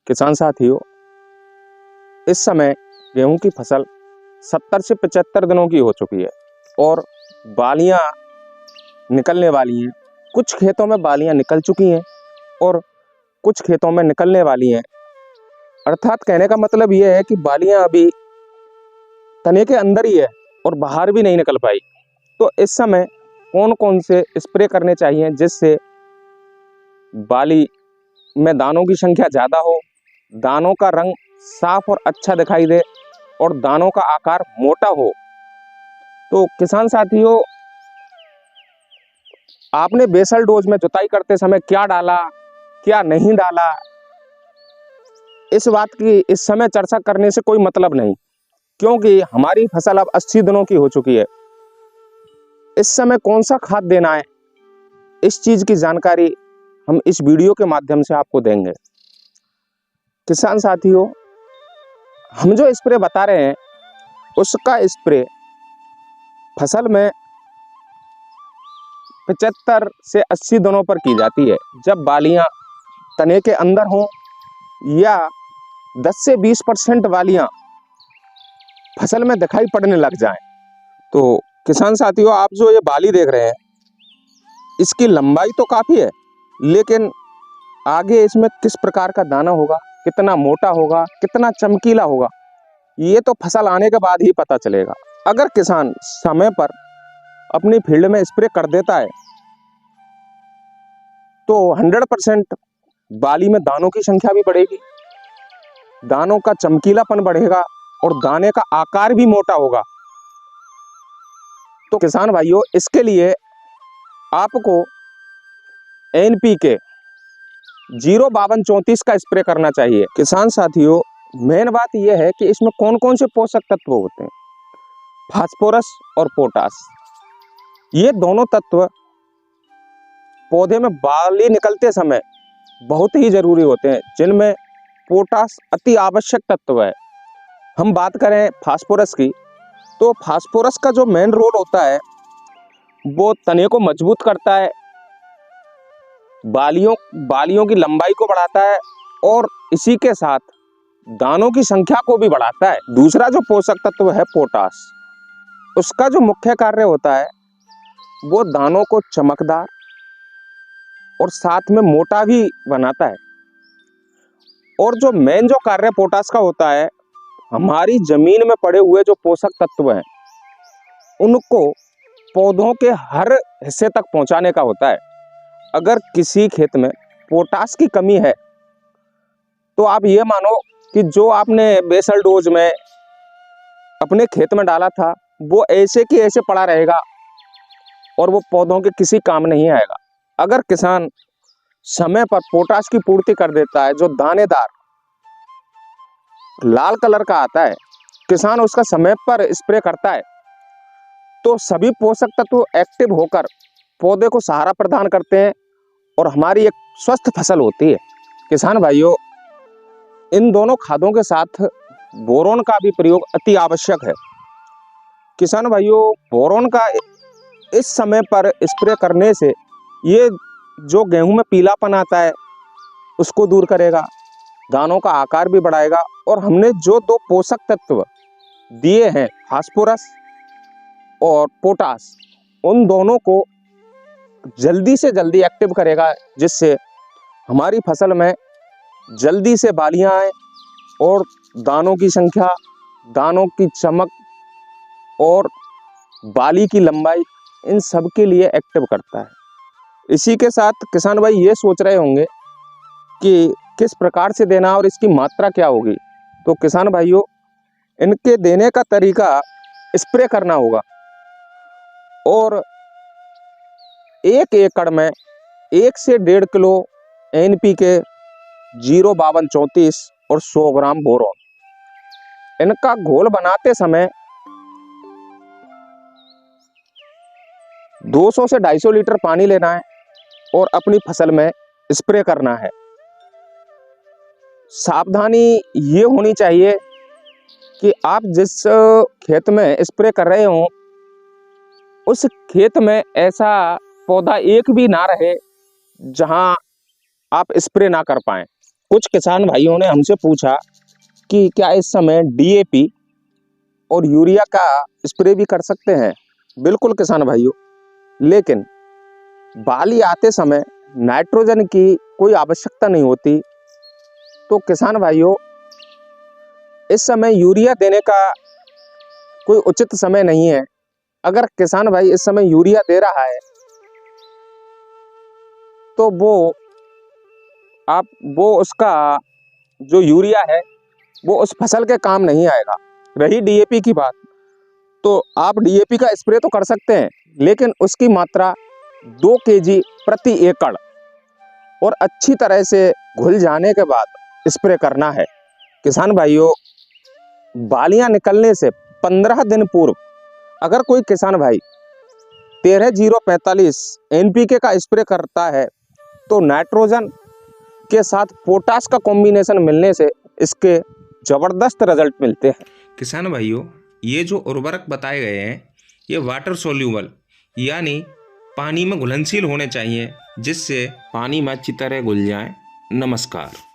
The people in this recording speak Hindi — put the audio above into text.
किसान साथियों, इस समय गेहूं की फसल 70 से 75 दिनों की हो चुकी है और बालियां निकलने वाली हैं। कुछ खेतों में बालियां निकल चुकी हैं और कुछ खेतों में निकलने वाली हैं। अर्थात कहने का मतलब यह है कि बालियां अभी तने के अंदर ही है और बाहर भी नहीं निकल पाई। तो इस समय कौन कौन से स्प्रे करने चाहिए जिससे बाली में दानों की संख्या ज़्यादा हो, दानों का रंग साफ और अच्छा दिखाई दे और दानों का आकार मोटा हो। तो किसान साथियों, आपने बेसल डोज में जुताई करते समय क्या डाला, क्या नहीं डाला, इस बात की इस समय चर्चा करने से कोई मतलब नहीं, क्योंकि हमारी फसल अब 80 दिनों की हो चुकी है। इस समय कौन सा खाद देना है, इस चीज की जानकारी हम इस वीडियो के माध्यम से आपको देंगे। किसान साथियों, हम जो स्प्रे बता रहे हैं उसका स्प्रे फसल में 75 से 80 दिनों पर की जाती है, जब बालियां तने के अंदर हों या 10 से 20% बालियां फसल में दिखाई पड़ने लग जाएं। तो किसान साथियों, आप जो ये बाली देख रहे हैं इसकी लंबाई तो काफी है, लेकिन आगे इसमें किस प्रकार का दाना होगा, कितना मोटा होगा, कितना चमकीला होगा, ये तो फसल आने के बाद ही पता चलेगा। अगर किसान समय पर अपनी फील्ड में स्प्रे कर देता है तो 100% बाली में दानों की संख्या भी बढ़ेगी, दानों का चमकीलापन बढ़ेगा और दाने का आकार भी मोटा होगा। तो किसान भाइयों, इसके लिए आपको NPK 05234 का स्प्रे करना चाहिए। किसान साथियों, मेन बात यह है कि इसमें कौन कौन से पोषक तत्व होते हैं। फास्फोरस और पोटास, ये दोनों तत्व पौधे में बाली निकलते समय बहुत ही जरूरी होते हैं, जिनमें पोटास अति आवश्यक तत्व है। हम बात करें फास्फोरस की, तो फास्फोरस का जो मेन रोल होता है वो तने को मजबूत करता है, बालियों की लंबाई को बढ़ाता है और इसी के साथ दानों की संख्या को भी बढ़ाता है। दूसरा जो पोषक तत्व है पोटास, उसका जो मुख्य कार्य होता है वो दानों को चमकदार और साथ में मोटा भी बनाता है। और जो मेन जो कार्य पोटास का होता है, हमारी जमीन में पड़े हुए जो पोषक तत्व हैं उनको पौधों के हर हिस्से तक पहुंचाने का होता है। अगर किसी खेत में पोटास की कमी है तो आप ये मानो कि जो आपने बेसल डोज में अपने खेत में डाला था वो ऐसे की ऐसे पड़ा रहेगा और वो पौधों के किसी काम नहीं आएगा। अगर किसान समय पर पोटास की पूर्ति कर देता है, जो दानेदार लाल कलर का आता है, किसान उसका समय पर स्प्रे करता है, तो सभी पोषक तत्व एक्टिव होकर पौधे को सहारा प्रदान करते हैं और हमारी एक स्वस्थ फसल होती है। किसान भाइयों, इन दोनों खादों के साथ बोरोन का भी प्रयोग अति आवश्यक है। किसान भाइयों, बोरोन का इस समय पर स्प्रे करने से ये जो गेहूं में पीलापन आता है उसको दूर करेगा, दानों का आकार भी बढ़ाएगा और हमने जो दो पोषक तत्व दिए हैं फास्फोरस और पोटास, उन दोनों को जल्दी से जल्दी एक्टिव करेगा, जिससे हमारी फसल में जल्दी से बालियां आए और दानों की संख्या, दानों की चमक और बाली की लंबाई, इन सब के लिए एक्टिव करता है। इसी के साथ किसान भाई ये सोच रहे होंगे कि किस प्रकार से देना और इसकी मात्रा क्या होगी। तो किसान भाइयों, इनके देने का तरीका स्प्रे करना होगा और 1 एकड़ में 1 से 1.5 किलो NPK 05234 और 100 ग्राम बोरोन, इनका घोल बनाते समय 200 से 250 लीटर पानी लेना है और अपनी फसल में स्प्रे करना है। सावधानी ये होनी चाहिए कि आप जिस खेत में स्प्रे कर रहे हो उस खेत में ऐसा पौधा एक भी ना रहे जहां आप स्प्रे ना कर पाएं। कुछ किसान भाइयों ने हमसे पूछा कि क्या इस समय डीएपी और यूरिया का स्प्रे भी कर सकते हैं। बिल्कुल किसान भाइयों, लेकिन बाली आते समय नाइट्रोजन की कोई आवश्यकता नहीं होती। तो किसान भाइयों, इस समय यूरिया देने का कोई उचित समय नहीं है। अगर किसान भाई इस समय यूरिया दे रहा है तो वो उसका जो यूरिया है वो उस फसल के काम नहीं आएगा। रही डीएपी की बात, तो आप डीएपी का स्प्रे तो कर सकते हैं, लेकिन उसकी मात्रा 2 केजी प्रति एकड़ और अच्छी तरह से घुल जाने के बाद स्प्रे करना है। किसान भाइयों, बालियां निकलने से 15 दिन पूर्व अगर कोई किसान भाई 13-045 एनपीके का स्प्रे करता है तो नाइट्रोजन के साथ पोटाश का कॉम्बिनेशन मिलने से इसके जबरदस्त रिजल्ट मिलते हैं। किसान भाइयों, ये जो उर्वरक बताए गए हैं ये वाटर सोल्यूबल यानी पानी में घुलनशील होने चाहिए, जिससे पानी में अच्छी तरह घुल जाएं। नमस्कार।